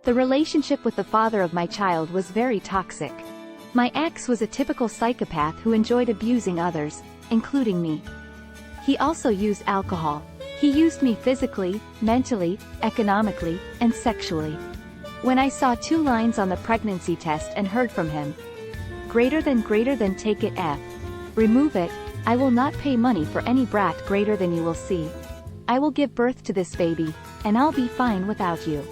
The relationship with the father of my child was very toxic. My ex was a typical psychopath who enjoyed abusing others, including me. He also used alcohol. He used me physically, mentally, economically, and sexually. When I saw 2 lines on the pregnancy test and heard from him, greater than take it F. Remove it, I will not pay money for any brat greater than you will see. I will give birth to this baby, and I'll be fine without you.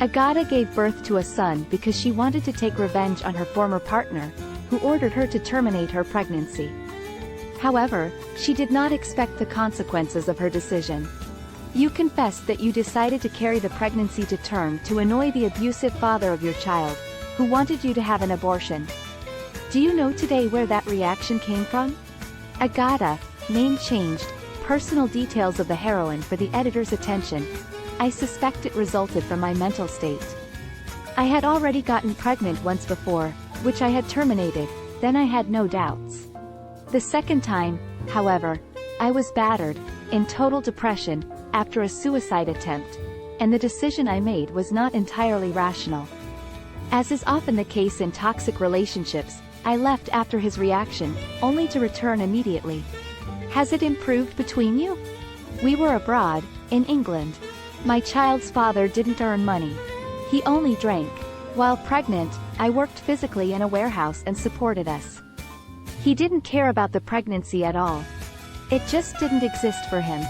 Agata gave birth to a son because she wanted to take revenge on her former partner, who ordered her to terminate her pregnancy. However, she did not expect the consequences of her decision. You confessed that you decided to carry the pregnancy to term to annoy the abusive father of your child, who wanted you to have an abortion. Do you know today where that reaction came from? Agata, name changed, personal details of the heroine for the editor's attention. I suspect it resulted from my mental state. I had already gotten pregnant once before, which I had terminated, then I had no doubts. The second time, however, I was battered, in total depression, after a suicide attempt, and the decision I made was not entirely rational. As is often the case in toxic relationships, I left after his reaction, only to return immediately. Has it improved between you? We were abroad, in England. My child's father didn't earn money. He only drank. While pregnant, I worked physically in a warehouse and supported us. He didn't care about the pregnancy at all. It just didn't exist for him.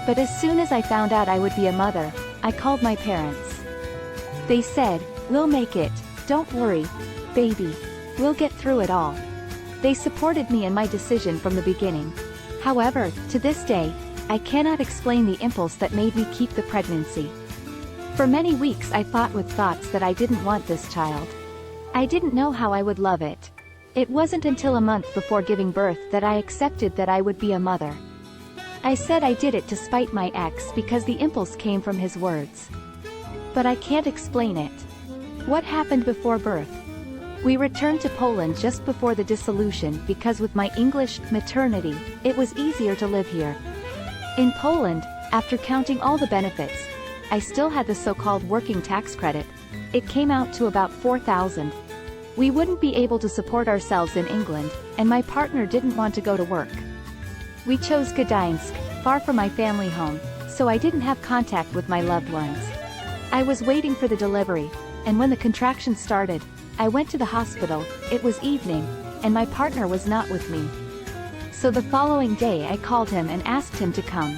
But as soon as I found out I would be a mother, I called my parents. They said, "We'll make it, don't worry, baby. We'll get through it all." They supported me in my decision from the beginning. However, to this day, I cannot explain the impulse that made me keep the pregnancy. For many weeks I fought with thoughts that I didn't want this child. I didn't know how I would love it. It wasn't until a month before giving birth that I accepted that I would be a mother. I said I did it to spite my ex because the impulse came from his words. But I can't explain it. What happened before birth? We returned to Poland just before the dissolution because with my English maternity, it was easier to live here. In Poland, after counting all the benefits, I still had the so-called working tax credit. It came out to about 4,000. We wouldn't be able to support ourselves in England, and my partner didn't want to go to work. We chose Gdańsk, far from my family home, so I didn't have contact with my loved ones. I was waiting for the delivery, and when the contractions started, I went to the hospital. It was evening, and my partner was not with me. So the following day I called him and asked him to come.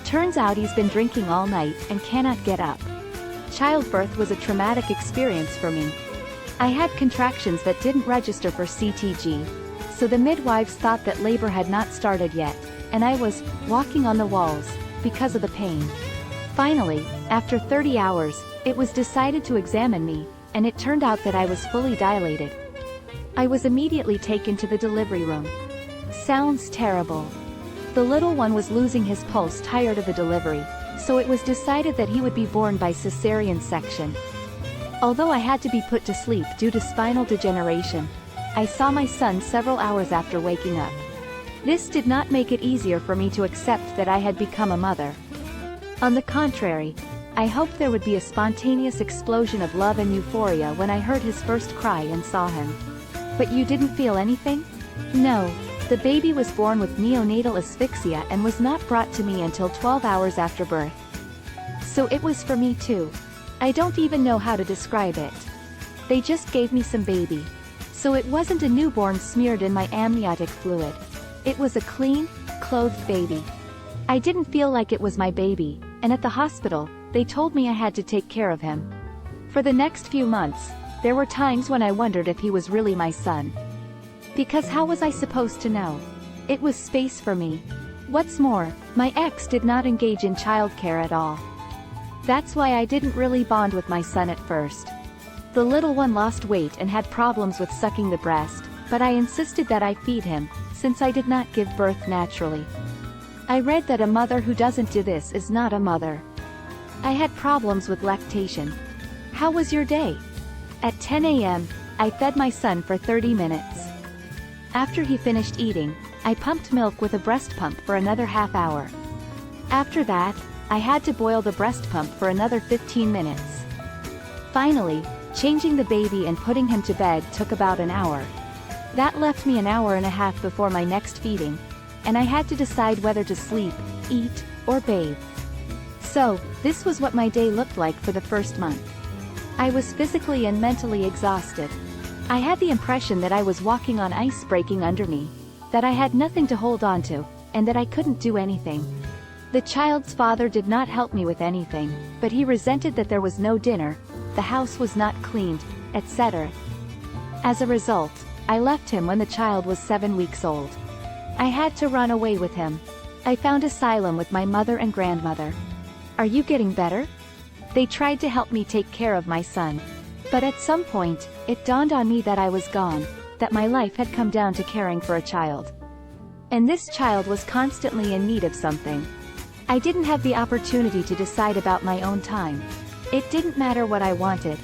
Turns out he's been drinking all night and cannot get up. Childbirth was a traumatic experience for me. I had contractions that didn't register for CTG, so the midwives thought that labor had not started yet, and I was walking on the walls because of the pain. Finally, after 30 hours, it was decided to examine me, and it turned out that I was fully dilated. I was immediately taken to the delivery room. Sounds terrible. The little one was losing his pulse tired of the delivery, so it was decided that he would be born by cesarean section. Although I had to be put to sleep due to spinal degeneration, I saw my son several hours after waking up. This did not make it easier for me to accept that I had become a mother. On the contrary, I hoped there would be a spontaneous explosion of love and euphoria when I heard his first cry and saw him. But you didn't feel anything? No. The baby was born with neonatal asphyxia and was not brought to me until 12 hours after birth. So it was for me too. I don't even know how to describe it. They just gave me some baby. So it wasn't a newborn smeared in my amniotic fluid. It was a clean, clothed baby. I didn't feel like it was my baby, and at the hospital, they told me I had to take care of him. For the next few months, there were times when I wondered if he was really my son. Because how was I supposed to know? It was space for me. What's more, my ex did not engage in childcare at all. That's why I didn't really bond with my son at first. The little one lost weight and had problems with sucking the breast, but I insisted that I feed him, since I did not give birth naturally. I read that a mother who doesn't do this is not a mother. I had problems with lactation. How was your day? At 10 a.m., I fed my son for 30 minutes. After he finished eating, I pumped milk with a breast pump for another half hour. After that, I had to boil the breast pump for another 15 minutes. Finally, changing the baby and putting him to bed took about an hour. That left me an hour and a half before my next feeding, and I had to decide whether to sleep, eat, or bathe. So, this was what my day looked like for the first month. I was physically and mentally exhausted. I had the impression that I was walking on ice breaking under me, that I had nothing to hold on to, and that I couldn't do anything. The child's father did not help me with anything, but he resented that there was no dinner, the house was not cleaned, etc. As a result, I left him when the child was 7 weeks old. I had to run away with him. I found asylum with my mother and grandmother. Are you getting better? They tried to help me take care of my son. But at some point, it dawned on me that I was gone, that my life had come down to caring for a child. And this child was constantly in need of something. I didn't have the opportunity to decide about my own time. It didn't matter what I wanted.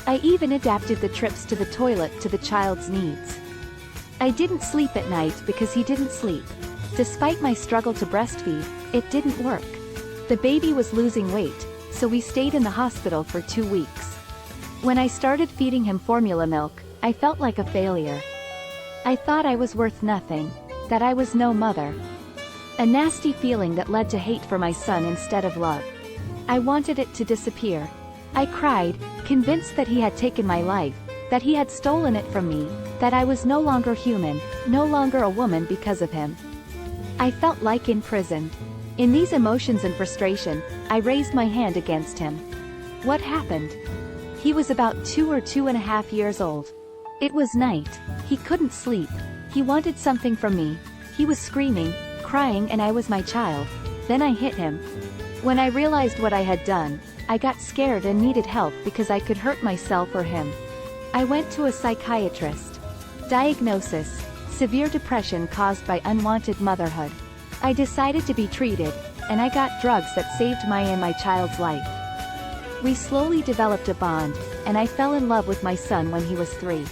I even adapted the trips to the toilet to the child's needs. I didn't sleep at night because he didn't sleep. Despite my struggle to breastfeed, it didn't work. The baby was losing weight, so we stayed in the hospital for 2 weeks. When I started feeding him formula milk, I felt like a failure. I thought I was worth nothing, that I was no mother. A nasty feeling that led to hate for my son instead of love. I wanted it to disappear. I cried, convinced that he had taken my life, that he had stolen it from me, that I was no longer human, no longer a woman because of him. I felt like in prison. In these emotions and frustration, I raised my hand against him. What happened? He was about 2 or 2.5 years old. It was night. He couldn't sleep. He wanted something from me. He was screaming, crying, and I was my child. Then I hit him. When I realized what I had done, I got scared and needed help because I could hurt myself or him. I went to a psychiatrist. Diagnosis: severe depression caused by unwanted motherhood. I decided to be treated, and I got drugs that saved my and my child's life. We slowly developed a bond, and I fell in love with my son when he was 3.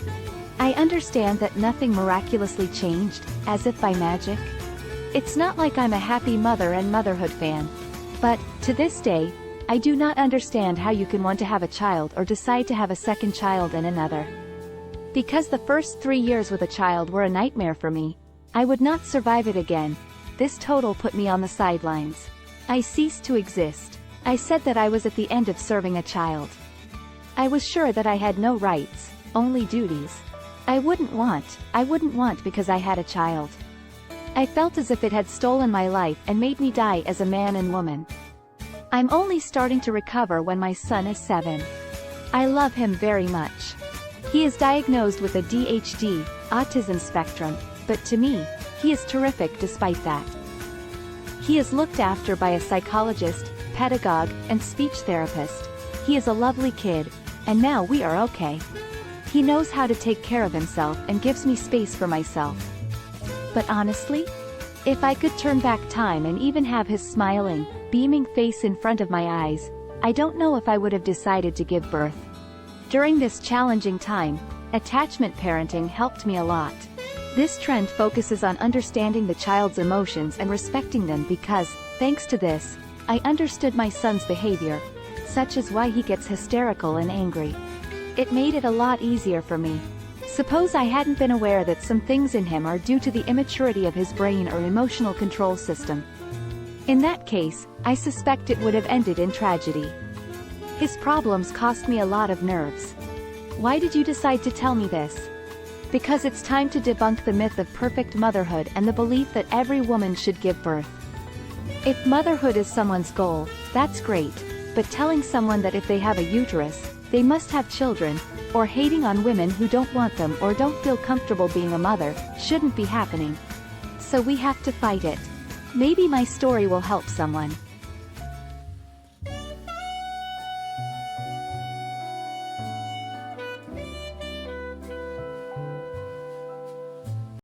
I understand that nothing miraculously changed, as if by magic. It's not like I'm a happy mother and motherhood fan. But, to this day, I do not understand how you can want to have a child or decide to have a second child and another. Because the first 3 years with a child were a nightmare for me, I would not survive it again. This total put me on the sidelines. I ceased to exist. I said that I was at the end of serving a child. I was sure that I had no rights, only duties. I wouldn't want because I had a child. I felt as if it had stolen my life and made me die as a man and woman. I'm only starting to recover when my son is 7. I love him very much. He is diagnosed with ADHD, autism spectrum, but to me, he is terrific despite that. He is looked after by a psychologist, pedagogue, and speech therapist. He is a lovely kid, and now we are okay. He knows how to take care of himself and gives me space for myself. But honestly, if I could turn back time and even have his smiling, beaming face in front of my eyes, I don't know if I would have decided to give birth. During this challenging time, attachment parenting helped me a lot. This trend focuses on understanding the child's emotions and respecting them because, thanks to this, I understood my son's behavior, such as why he gets hysterical and angry. It made it a lot easier for me. Suppose I hadn't been aware that some things in him are due to the immaturity of his brain or emotional control system. In that case, I suspect it would have ended in tragedy. His problems cost me a lot of nerves. Why did you decide to tell me this? Because it's time to debunk the myth of perfect motherhood and the belief that every woman should give birth. If motherhood is someone's goal, that's great, but telling someone that if they have a uterus, they must have children, or hating on women who don't want them or don't feel comfortable being a mother, shouldn't be happening. So we have to fight it. Maybe my story will help someone.